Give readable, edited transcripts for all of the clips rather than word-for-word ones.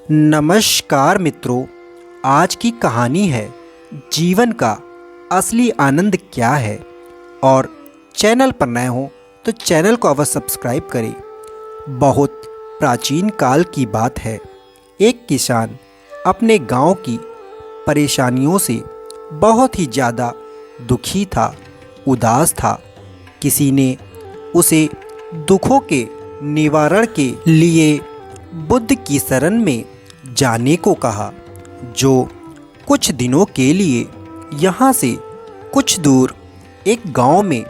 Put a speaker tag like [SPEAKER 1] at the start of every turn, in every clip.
[SPEAKER 1] नमस्कार मित्रों, आज की कहानी है जीवन का असली आनंद क्या है। और चैनल पर नए हो तो चैनल को अवश्य सब्सक्राइब करें। बहुत प्राचीन काल की बात है। एक किसान अपने गांव की परेशानियों से बहुत ही ज़्यादा दुखी था, उदास था। किसी ने उसे दुखों के निवारण के लिए बुद्ध की शरण में जाने को कहा, जो कुछ दिनों के लिए यहाँ से कुछ दूर एक गांव में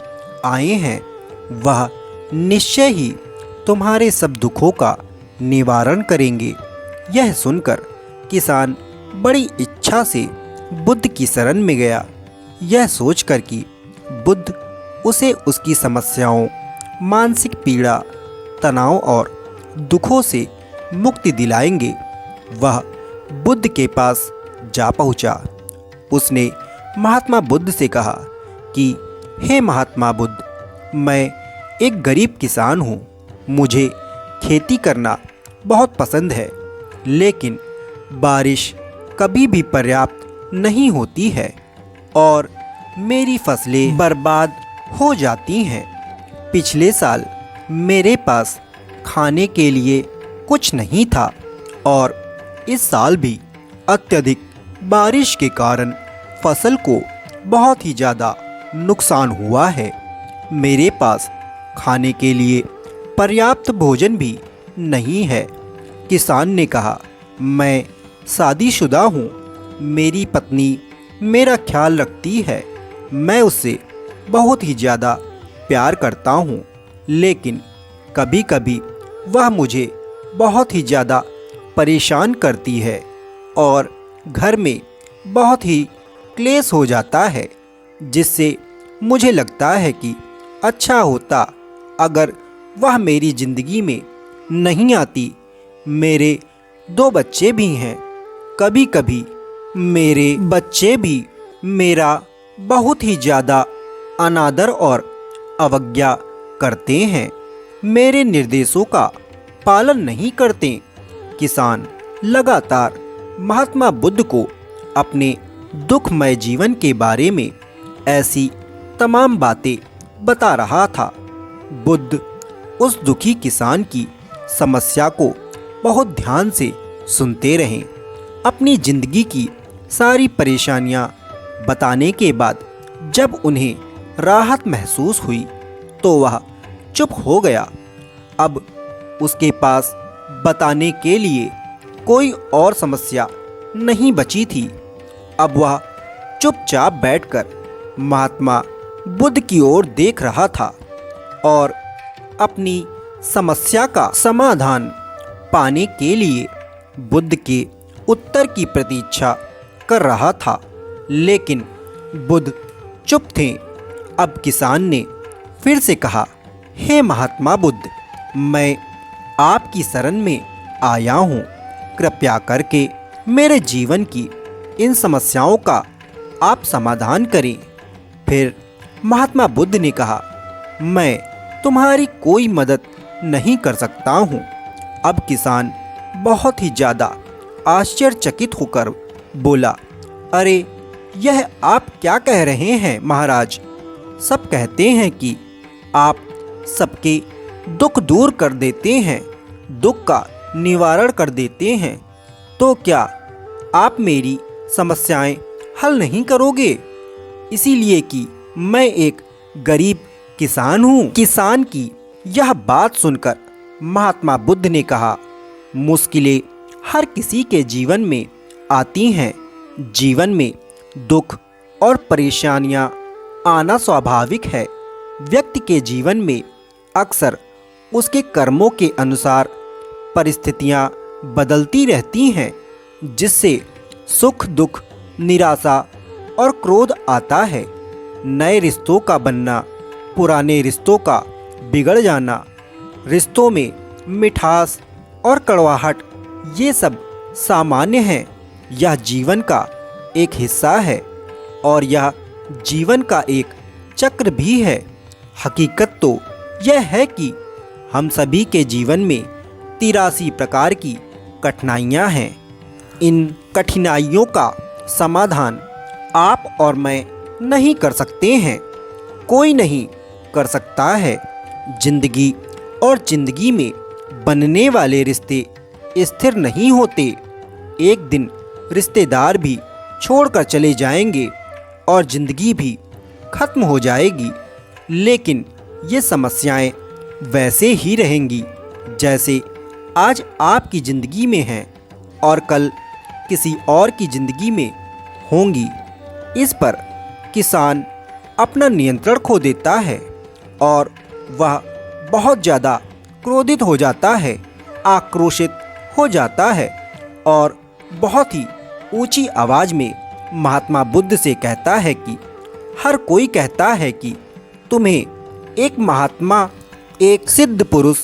[SPEAKER 1] आए हैं। वह निश्चय ही तुम्हारे सब दुखों का निवारण करेंगे। यह सुनकर किसान बड़ी इच्छा से बुद्ध की शरण में गया, यह सोचकर कि बुद्ध उसे उसकी समस्याओं, मानसिक पीड़ा, तनाव और दुखों से मुक्ति दिलाएंगे। वह बुद्ध के पास जा पहुंचा। उसने महात्मा बुद्ध से कहा कि हे महात्मा बुद्ध, मैं एक गरीब किसान हूँ। मुझे खेती करना बहुत पसंद है, लेकिन बारिश कभी भी पर्याप्त नहीं होती है और मेरी फसलें बर्बाद हो जाती हैं। पिछले साल मेरे पास खाने के लिए कुछ नहीं था और इस साल भी अत्यधिक बारिश के कारण फसल को बहुत ही ज़्यादा नुकसान हुआ है। मेरे पास खाने के लिए पर्याप्त भोजन भी नहीं है। किसान ने कहा, मैं शादीशुदा हूँ। मेरी पत्नी मेरा ख्याल रखती है। मैं उससे बहुत ही ज़्यादा प्यार करता हूँ, लेकिन कभी कभी वह मुझे बहुत ही ज़्यादा परेशान करती है और घर में बहुत ही क्लेश हो जाता है, जिससे मुझे लगता है कि अच्छा होता अगर वह मेरी ज़िंदगी में नहीं आती। मेरे 2 बच्चे भी हैं। कभी कभी मेरे बच्चे भी मेरा बहुत ही ज़्यादा अनादर और अवज्ञा करते हैं, मेरे निर्देशों का पालन नहीं करते। किसान लगातार महात्मा बुद्ध को अपने दुखमय जीवन के बारे में ऐसी तमाम बातें बता रहा था। बुद्ध उस दुखी किसान की समस्या को बहुत ध्यान से सुनते रहे। अपनी जिंदगी की सारी परेशानियां बताने के बाद जब उन्हें राहत महसूस हुई तो वह चुप हो गया। अब उसके पास बताने के लिए कोई और समस्या नहीं बची थी। अब वह चुपचाप बैठकर महात्मा बुद्ध की ओर देख रहा था और अपनी समस्या का समाधान पाने के लिए बुद्ध के उत्तर की प्रतीक्षा कर रहा था, लेकिन बुद्ध चुप थे। अब किसान ने फिर से कहा, हे महात्मा बुद्ध, मैं आपकी शरण में आया हूँ। कृपया करके मेरे जीवन की इन समस्याओं का आप समाधान करें। फिर महात्मा बुद्ध ने कहा, मैं तुम्हारी कोई मदद नहीं कर सकता हूँ। अब किसान बहुत ही ज़्यादा आश्चर्यचकित होकर बोला, अरे यह आप क्या कह रहे हैं महाराज? सब कहते हैं कि आप सबके दुख दूर कर देते हैं, दुख का निवारण कर देते हैं, तो क्या आप मेरी समस्याएं हल नहीं करोगे? इसीलिए कि मैं एक गरीब किसान हूँ। किसान की यह बात सुनकर महात्मा बुद्ध ने कहा, मुश्किलें हर किसी के जीवन में आती हैं। जीवन में दुख और परेशानियां आना स्वाभाविक है। व्यक्ति के जीवन में अक्सर उसके कर्मों के अनुसार परिस्थितियां बदलती रहती हैं, जिससे सुख, दुख, निराशा और क्रोध आता है। नए रिश्तों का बनना, पुराने रिश्तों का बिगड़ जाना, रिश्तों में मिठास और कड़वाहट, ये सब सामान्य हैं। यह जीवन का एक हिस्सा है और यह जीवन का एक चक्र भी है। हकीकत तो यह है कि हम सभी के जीवन में 83 प्रकार की कठिनाइयाँ हैं। इन कठिनाइयों का समाधान आप और मैं नहीं कर सकते हैं, कोई नहीं कर सकता है। जिंदगी और जिंदगी में बनने वाले रिश्ते स्थिर नहीं होते। एक दिन रिश्तेदार भी छोड़कर चले जाएंगे और ज़िंदगी भी ख़त्म हो जाएगी, लेकिन ये समस्याएं वैसे ही रहेंगी जैसे आज आपकी ज़िंदगी में हैं और कल किसी और की ज़िंदगी में होंगी। इस पर किसान अपना नियंत्रण खो देता है और वह बहुत ज़्यादा क्रोधित हो जाता है, आक्रोशित हो जाता है और बहुत ही ऊंची आवाज़ में महात्मा बुद्ध से कहता है कि हर कोई कहता है कि तुम्हें एक महात्मा, एक सिद्ध पुरुष,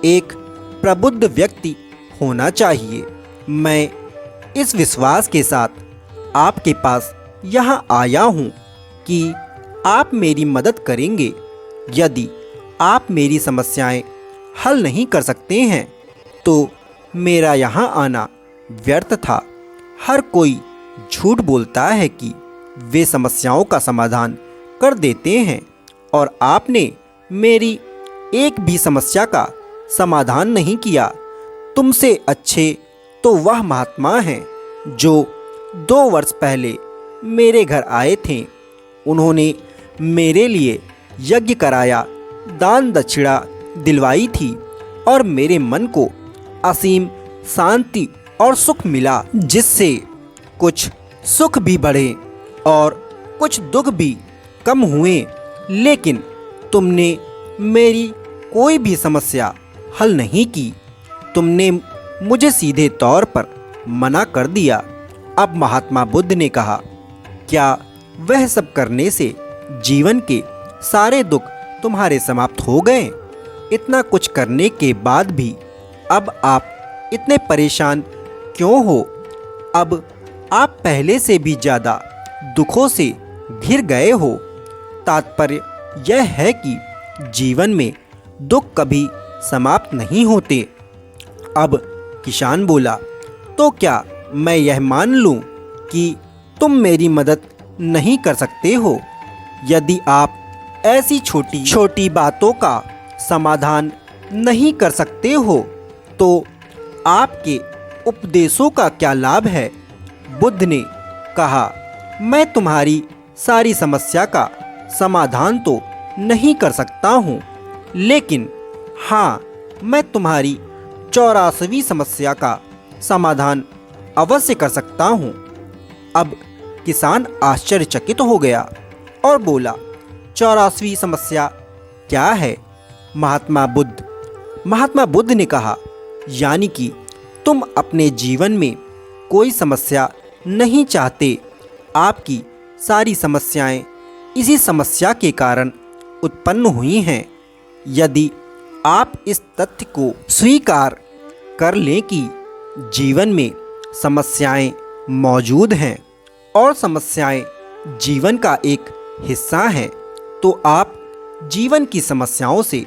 [SPEAKER 1] एक प्रबुद्ध व्यक्ति होना चाहिए। मैं इस विश्वास के साथ आपके पास यहाँ आया हूँ कि आप मेरी मदद करेंगे। यदि आप मेरी समस्याएं हल नहीं कर सकते हैं तो मेरा यहाँ आना व्यर्थ था। हर कोई झूठ बोलता है कि वे समस्याओं का समाधान कर देते हैं और आपने मेरी एक भी समस्या का समाधान नहीं किया। तुमसे अच्छे तो वह महात्मा हैं जो 2 वर्ष पहले मेरे घर आए थे। उन्होंने मेरे लिए यज्ञ कराया, दान दक्षिणा दिलवाई थी और मेरे मन को असीम शांति और सुख मिला, जिससे कुछ सुख भी बढ़े और कुछ दुख भी कम हुए। लेकिन तुमने मेरी कोई भी समस्या हल नहीं की। तुमने मुझे सीधे तौर पर मना कर दिया। अब महात्मा बुद्ध ने कहा, क्या वह सब करने से जीवन के सारे दुख तुम्हारे समाप्त हो गए? इतना कुछ करने के बाद भी अब आप इतने परेशान क्यों हो? अब आप पहले से भी ज़्यादा दुखों से घिर गए हो। तात्पर्य यह है कि जीवन में दुख कभी समाप्त नहीं होते। अब किसान बोला, तो क्या मैं यह मान लूं कि तुम मेरी मदद नहीं कर सकते हो? यदि आप ऐसी छोटी छोटी बातों का समाधान नहीं कर सकते हो तो आपके उपदेशों का क्या लाभ है? बुद्ध ने कहा, मैं तुम्हारी सारी समस्या का समाधान तो नहीं कर सकता हूँ, लेकिन हाँ, मैं तुम्हारी 84वीं समस्या का समाधान अवश्य कर सकता हूँ। अब किसान आश्चर्यचकित हो गया और बोला, 84वीं समस्या क्या है? महात्मा बुद्ध ने कहा, यानी कि तुम अपने जीवन में कोई समस्या नहीं चाहते। आपकी सारी समस्याएं इसी समस्या के कारण उत्पन्न हुई हैं। यदि आप इस तथ्य को स्वीकार कर लें कि जीवन में समस्याएं मौजूद हैं और समस्याएं जीवन का एक हिस्सा हैं, तो आप जीवन की समस्याओं से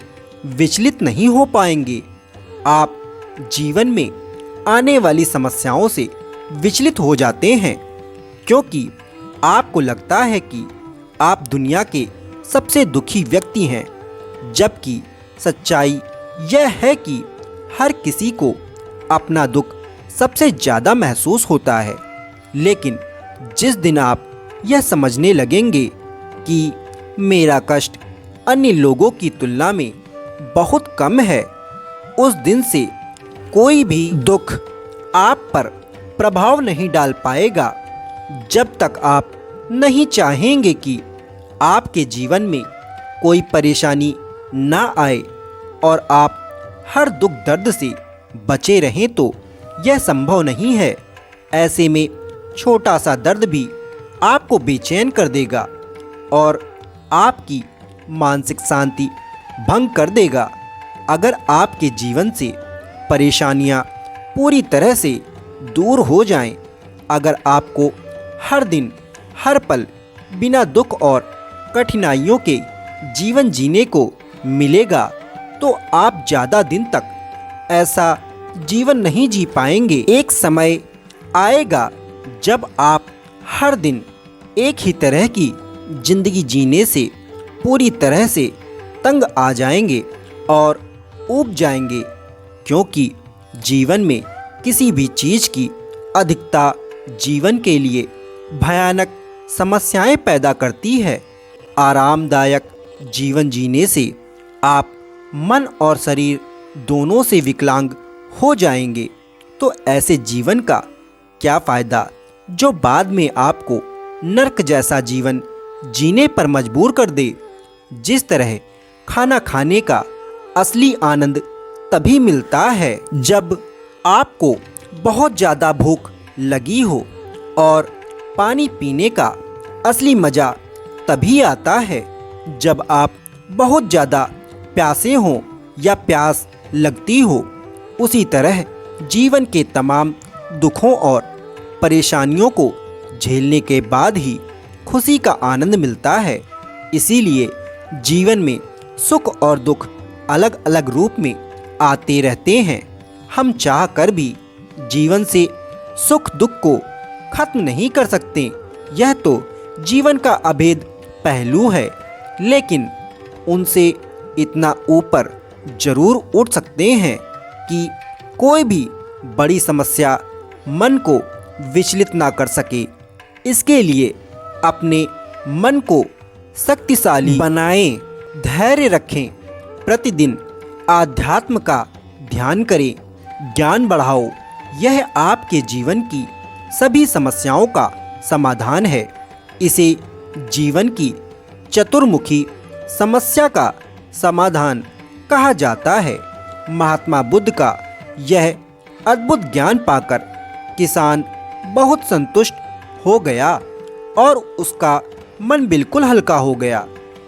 [SPEAKER 1] विचलित नहीं हो पाएंगे। आप जीवन में आने वाली समस्याओं से विचलित हो जाते हैं क्योंकि आपको लगता है कि आप दुनिया के सबसे दुखी व्यक्ति हैं, जबकि सच्चाई यह है कि हर किसी को अपना दुख सबसे ज़्यादा महसूस होता है। लेकिन जिस दिन आप यह समझने लगेंगे कि मेरा कष्ट अन्य लोगों की तुलना में बहुत कम है, उस दिन से कोई भी दुख आप पर प्रभाव नहीं डाल पाएगा। जब तक आप नहीं चाहेंगे कि आपके जीवन में कोई परेशानी ना आए और आप हर दुख दर्द से बचे रहें, तो यह संभव नहीं है। ऐसे में छोटा सा दर्द भी आपको बेचैन कर देगा और आपकी मानसिक शांति भंग कर देगा। अगर आपके जीवन से परेशानियां पूरी तरह से दूर हो जाएं, अगर आपको हर दिन हर पल बिना दुख और कठिनाइयों के जीवन जीने को मिलेगा, तो आप ज़्यादा दिन तक ऐसा जीवन नहीं जी पाएंगे। एक समय आएगा जब आप हर दिन एक ही तरह की जिंदगी जीने से पूरी तरह से तंग आ जाएंगे और ऊब जाएंगे, क्योंकि जीवन में किसी भी चीज़ की अधिकता जीवन के लिए भयानक समस्याएं पैदा करती है। आरामदायक जीवन जीने से आप मन और शरीर दोनों से विकलांग हो जाएंगे। तो ऐसे जीवन का क्या फ़ायदा जो बाद में आपको नर्क जैसा जीवन जीने पर मजबूर कर दे। जिस तरह खाना खाने का असली आनंद तभी मिलता है जब आपको बहुत ज़्यादा भूख लगी हो, और पानी पीने का असली मज़ा तभी आता है जब आप बहुत ज़्यादा प्यासे हों या प्यास लगती हो। उसी तरह जीवन के तमाम दुखों और परेशानियों को झेलने के बाद ही खुशी का आनंद मिलता है। इसीलिए जीवन में सुख और दुख अलग अलग रूप में आते रहते हैं। हम चाह कर भी जीवन से सुख दुख को खत्म नहीं कर सकते। यह तो जीवन का अभेद पहलू है, लेकिन उनसे इतना ऊपर जरूर उठ सकते हैं कि कोई भी बड़ी समस्या मन को विचलित ना कर सके। इसके लिए अपने मन को शक्तिशाली बनाएं, धैर्य रखें, प्रतिदिन आध्यात्म का ध्यान करें, ज्ञान बढ़ाओ। यह आपके जीवन की सभी समस्याओं का समाधान है। इसे जीवन की चतुर्मुखी समस्या का समाधान कहा जाता है। महात्मा बुद्ध का यह अद्भुत ज्ञान पाकर किसान बहुत संतुष्ट हो गया और उसका मन बिल्कुल हल्का हो गया।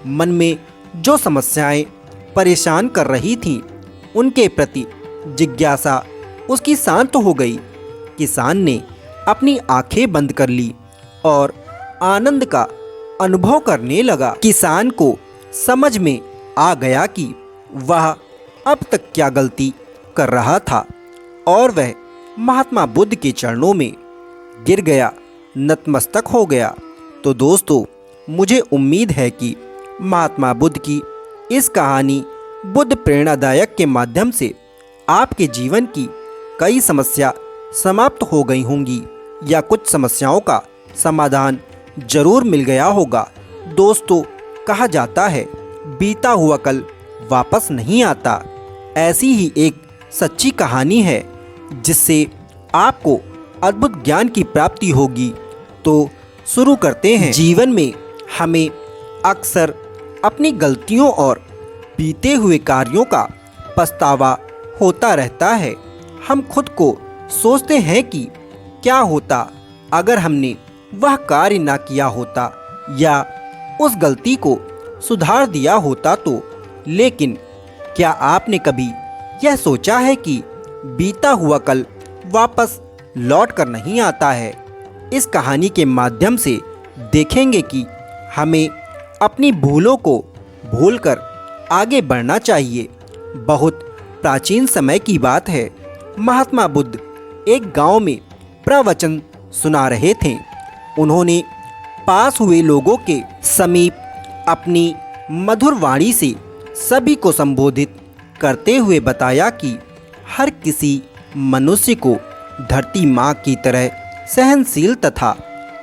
[SPEAKER 1] मन में जो समस्याएं परेशान कर रही थीं, उनके प्रति जिज्ञासा उसकी शांत हो गई। किसान ने अपनी आंखें बंद कर ली और आनंद का अनुभव करने लगा। किसान को समझ में आ गया कि वह अब तक क्या गलती कर रहा था, और वह महात्मा बुद्ध के चरणों में गिर गया, नतमस्तक हो गया। तो दोस्तों, मुझे उम्मीद है कि महात्मा बुद्ध की इस कहानी बुद्ध प्रेरणादायक के माध्यम से आपके जीवन की कई समस्या समाप्त हो गई होंगी, या कुछ समस्याओं का समाधान जरूर मिल गया होगा। दोस्तों, कहा जाता है बीता हुआ कल वापस नहीं आता। ऐसी ही एक सच्ची कहानी है जिससे आपको अद्भुत ज्ञान की प्राप्ति होगी। तो शुरू करते हैं। जीवन में हमें अक्सर अपनी गलतियों और बीते हुए कार्यों का पछतावा होता रहता है। हम खुद को सोचते हैं कि क्या होता अगर हमने वह कार्य ना किया होता या उस गलती को सुधार दिया होता तो। लेकिन क्या आपने कभी यह सोचा है कि बीता हुआ कल वापस लौट कर नहीं आता है। इस कहानी के माध्यम से देखेंगे कि हमें अपनी भूलों को भूलकर आगे बढ़ना चाहिए। बहुत प्राचीन समय की बात है। महात्मा बुद्ध एक गांव में प्रवचन सुना रहे थे। उन्होंने पास हुए लोगों के समीप अपनी मधुर वाणी से सभी को संबोधित करते हुए बताया कि हर किसी मनुष्य को धरती माँ की तरह सहनशील तथा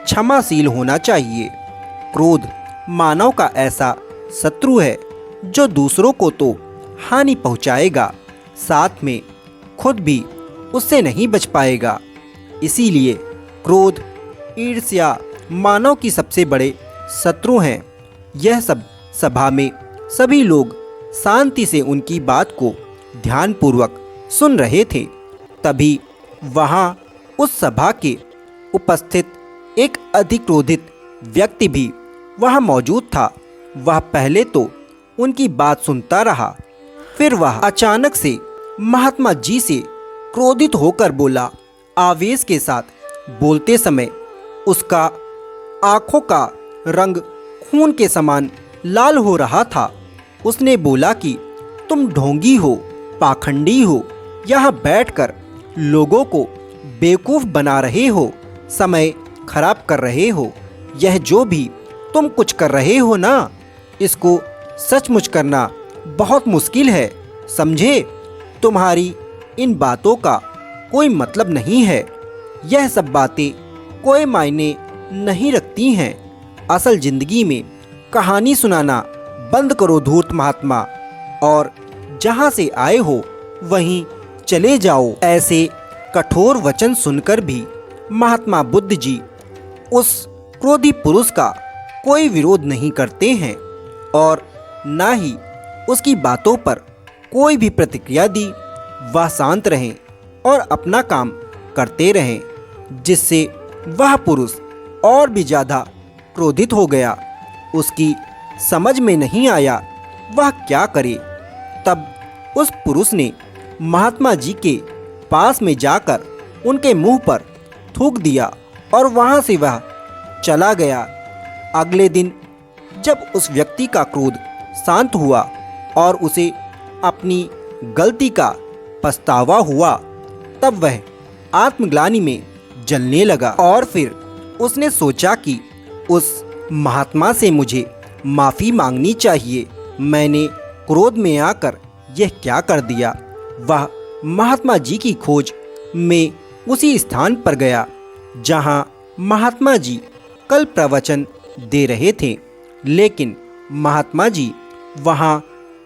[SPEAKER 1] क्षमाशील होना चाहिए। क्रोध मानव का ऐसा शत्रु है जो दूसरों को तो हानि पहुँचाएगा, साथ में खुद भी उससे नहीं बच पाएगा। इसीलिए क्रोध, ईर्ष्या मानव की सबसे बड़े शत्रु हैं। यह सब सभा में सभी लोग शांति से उनकी बात को ध्यानपूर्वक सुन रहे थे। तभी वहाँ उस सभा के उपस्थित एक अधिक्रोधित व्यक्ति भी वहाँ मौजूद था। वह पहले तो उनकी बात सुनता रहा, फिर वह अचानक से महात्मा जी से क्रोधित होकर बोला। आवेश के साथ बोलते समय उसका आँखों का रंग खून के समान लाल हो रहा था। उसने बोला कि तुम ढोंगी हो, पाखंडी हो, यहाँ बैठकर लोगों को बेवकूफ़ बना रहे हो, समय खराब कर रहे हो। यह जो भी तुम कुछ कर रहे हो ना, इसको सचमुच करना बहुत मुश्किल है, समझे? तुम्हारी इन बातों का कोई मतलब नहीं है। यह सब बातें कोई मायने नहीं रखती हैं। असल जिंदगी में कहानी सुनाना बंद करो धूर्त महात्मा, और जहाँ से आए हो वहीं चले जाओ। ऐसे कठोर वचन सुनकर भी महात्मा बुद्ध जी उस क्रोधी पुरुष का कोई विरोध नहीं करते हैं और ना ही उसकी बातों पर कोई भी प्रतिक्रिया दी। वह शांत रहें और अपना काम करते रहें, जिससे वह पुरुष और भी ज़्यादा क्रोधित हो गया। उसकी समझ में नहीं आया वह क्या करे। तब उस पुरुष ने महात्मा जी के पास में जाकर उनके मुंह पर थूक दिया और वहां से वह चला गया। अगले दिन जब उस व्यक्ति का क्रोध शांत हुआ और उसे अपनी गलती का पछतावा हुआ, तब वह आत्मग्लानि में जलने लगा और फिर उसने सोचा कि उस महात्मा से मुझे माफ़ी मांगनी चाहिए। मैंने क्रोध में आकर यह क्या कर दिया। वह महात्मा जी की खोज में उसी स्थान पर गया जहां महात्मा जी कल प्रवचन दे रहे थे, लेकिन महात्मा जी वहां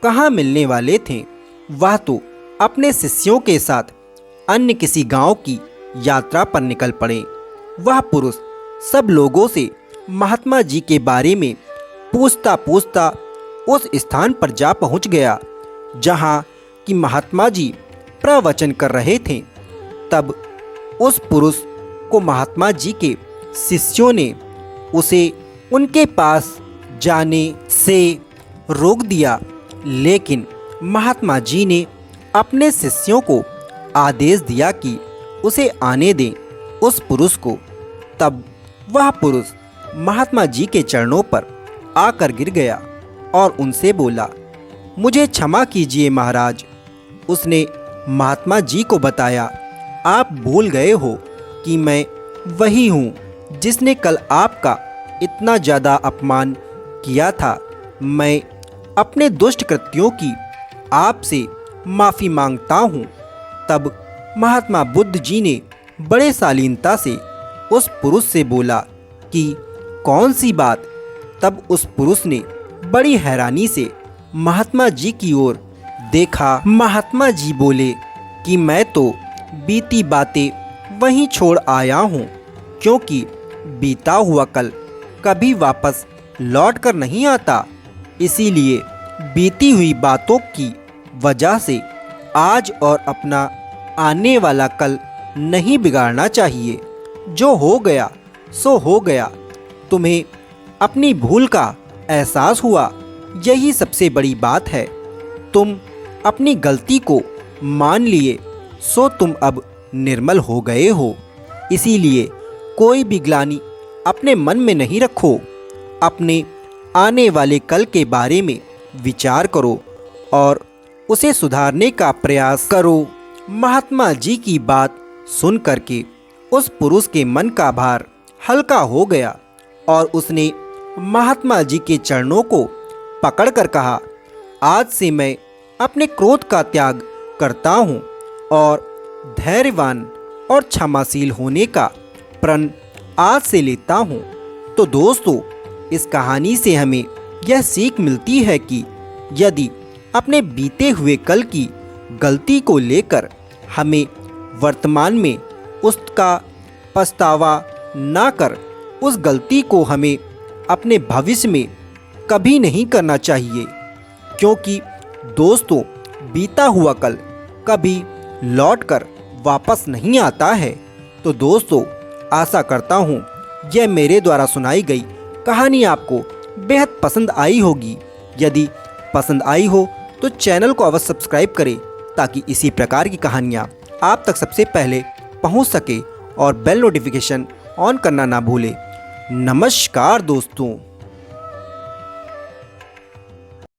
[SPEAKER 1] कहाँ मिलने वाले थे। वह तो अपने शिष्यों के साथ अन्य किसी गांव की यात्रा पर निकल पड़े। वह पुरुष सब लोगों से महात्मा जी के बारे में पूछता पूछता उस स्थान पर जा पहुंच गया जहां कि महात्मा जी प्रवचन कर रहे थे। तब उस पुरुष को महात्मा जी के शिष्यों ने उसे उनके पास जाने से रोक दिया, लेकिन महात्मा जी ने अपने शिष्यों को आदेश दिया कि उसे आने दें उस पुरुष को। तब वह पुरुष महात्मा जी के चरणों पर आकर गिर गया और उनसे बोला, मुझे क्षमा कीजिए महाराज। उसने महात्मा जी को बताया, आप भूल गए हो कि मैं वही हूँ जिसने कल आपका इतना ज़्यादा अपमान किया था। मैं अपने दुष्ट कृत्यों की आपसे माफ़ी मांगता हूँ। तब महात्मा बुद्ध जी ने बड़े शालीनता से उस पुरुष से बोला कि कौन सी बात। तब उस पुरुष ने बड़ी हैरानी से महात्मा जी की ओर देखा। महात्मा जी बोले कि मैं तो बीती बातें वहीं छोड़ आया हूँ, क्योंकि बीता हुआ कल कभी वापस लौट कर नहीं आता। इसीलिए बीती हुई बातों की वजह से आज और अपना आने वाला कल नहीं बिगाड़ना चाहिए। जो हो गया सो हो गया। तुम्हें अपनी भूल का एहसास हुआ, यही सबसे बड़ी बात है। तुम अपनी गलती को मान लिए, सो तुम अब निर्मल हो गए हो। इसीलिए कोई भी ग्लानि अपने मन में नहीं रखो। अपने आने वाले कल के बारे में विचार करो और उसे सुधारने का प्रयास करो। महात्मा जी की बात सुन करके उस पुरुष के मन का भार हल्का हो गया और उसने महात्मा जी के चरणों को पकड़कर कहा, आज से मैं अपने क्रोध का त्याग करता हूँ और धैर्यवान और क्षमाशील होने का प्रण आज से लेता हूँ। तो दोस्तों, इस कहानी से हमें यह सीख मिलती है कि यदि अपने बीते हुए कल की गलती को लेकर हमें वर्तमान में उसका पछतावा ना कर, उस गलती को हमें अपने भविष्य में कभी नहीं करना चाहिए। क्योंकि दोस्तों, बीता हुआ कल कभी लौटकर वापस नहीं आता है। तो दोस्तों, आशा करता हूँ यह मेरे द्वारा सुनाई गई कहानी आपको बेहद पसंद आई होगी। यदि पसंद आई हो तो चैनल को अवश्य सब्सक्राइब करें ताकि इसी प्रकार की कहानियाँ आप तक सबसे पहले पहुँच सके और बेल नोटिफिकेशन ऑन करना ना भूलें। नमस्कार दोस्तों।